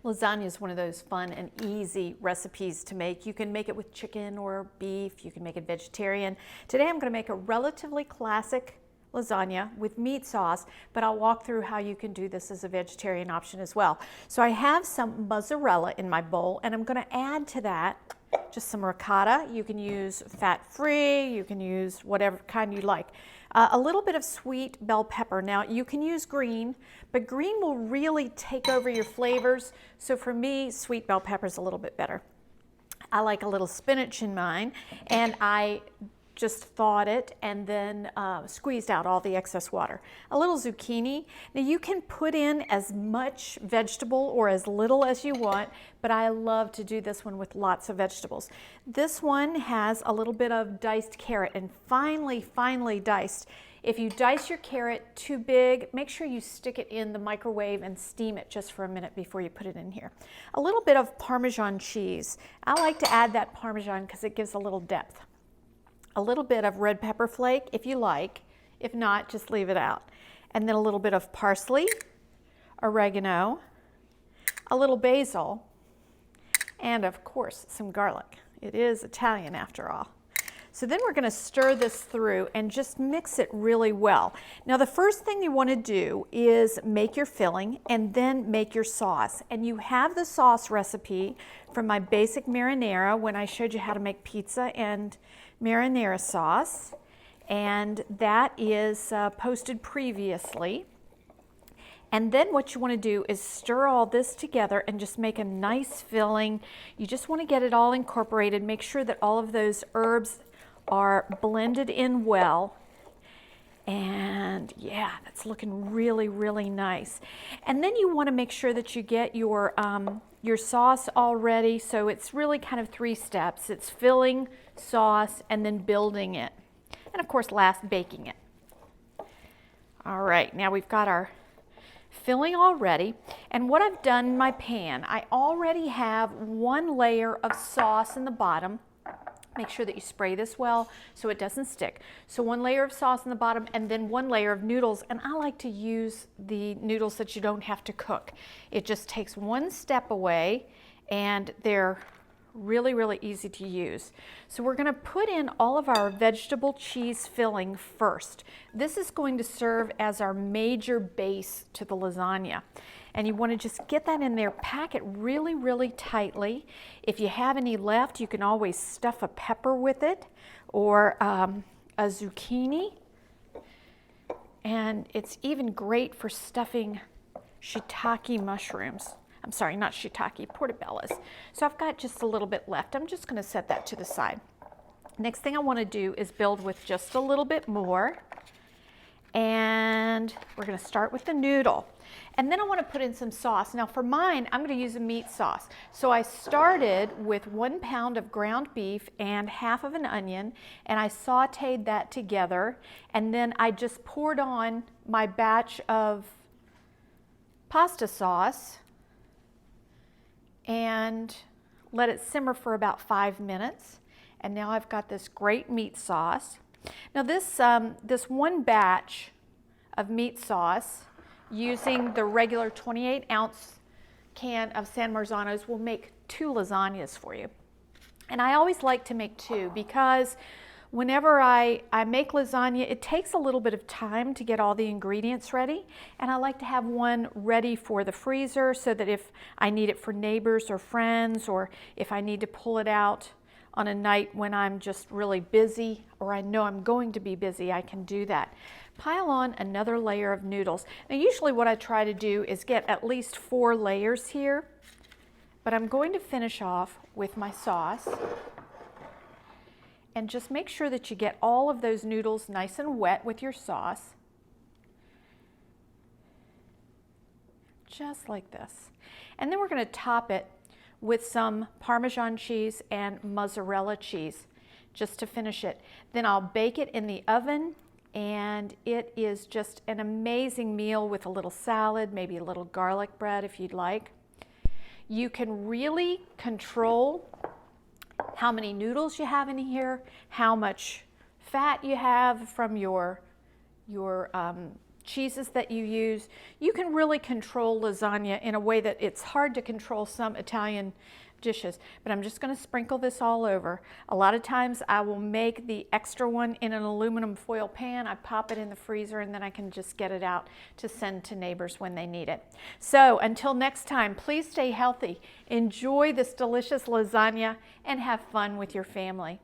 Lasagna is one of those fun and easy recipes to make. You can make it with chicken or beef. You can make it vegetarian. Today I'm going to make a relatively classic lasagna with meat sauce, but I'll walk through how you can do this as a vegetarian option as well. So I have some mozzarella in my bowl, and I'm going to add to that just some ricotta. You can use fat-free, you can use whatever kind you like. A little bit of sweet bell pepper. Now you can use green, but green will really take over your flavors. So for me, sweet bell pepper is a little bit better. I like a little spinach in mine, and I just thawed it and then squeezed out all the excess water. A little zucchini. Now you can put in as much vegetable or as little as you want, but I love to do this one with lots of vegetables. This one has a little bit of diced carrot, and finely diced. If you dice your carrot too big, make sure you stick it in the microwave and steam it just for a minute before you put it in here. A little bit of Parmesan cheese. I like to add that Parmesan because it gives a little depth. A little bit of red pepper flake if you like. If not, just leave it out. And then a little bit of parsley, oregano, a little basil, and of course some garlic. It is Italian after all. So then we're going to stir this through and just mix it really well. Now the first thing you want to do is make your filling and then make your sauce. And you have the sauce recipe from my basic marinara when I showed you how to make pizza and marinara sauce. And that is posted previously. And then what you want to do is stir all this together and just make a nice filling. You just want to get it all incorporated. Make sure that all of those herbs are blended in well. And yeah, that's looking really nice. And then you want to make sure that you get your sauce all ready. So it's really kind of 3 steps. It's filling, sauce, and then building it. And of course, last, baking it. All right, now we've got our filling all ready. And what I've done in my pan, I already have 1 layer of sauce in the bottom. Make sure that you spray this well so it doesn't stick. So 1 layer of sauce in the bottom and then 1 layer of noodles. And I like to use the noodles that you don't have to cook. It just takes 1 step away, and they're really easy to use. So we're going to put in all of our vegetable cheese filling first. This is going to serve as our major base to the lasagna. And you want to just get that in there, pack it really tightly. If you have any left, you can always stuff a pepper with it or a zucchini. And it's even great for stuffing shiitake mushrooms. I'm sorry, not shiitake, portobellos. So I've got just a little bit left. I'm just going to set that to the side. Next thing I want to do is build with just a little bit more. And we're going to start with the noodle. And then I want to put in some sauce. Now for mine, I'm going to use a meat sauce. So I started with 1 pound of ground beef and half of an onion, and I sauteed that together. And then I just poured on my batch of pasta sauce and let it simmer for about 5 minutes. And now I've got this great meat sauce. Now this 1 batch of meat sauce using the regular 28-ounce can of San Marzano's will make 2 lasagnas for you. And I always like to make 2 because whenever I make lasagna, it takes a little bit of time to get all the ingredients ready. And I like to have 1 ready for the freezer so that if I need it for neighbors or friends, or if I need to pull it out on a night when I'm just really busy, or I know I'm going to be busy, I can do that. Pile on another layer of noodles. Now usually what I try to do is get at least 4 layers here, but I'm going to finish off with my sauce. And just make sure that you get all of those noodles nice and wet with your sauce. Just like this. And then we're going to top it with some Parmesan cheese and mozzarella cheese just to finish it. Then I'll bake it in the oven, and it is just an amazing meal with a little salad, maybe a little garlic bread if you'd like. You can really control how many noodles you have in here, how much fat you have from your cheeses that you use. You can really control lasagna in a way that it's hard to control some Italian dishes. But I'm just going to sprinkle this all over. A lot of times I will make the extra one in an aluminum foil pan. I pop it in the freezer and then I can just get it out to send to neighbors when they need it. So until next time, please stay healthy, enjoy this delicious lasagna, and have fun with your family.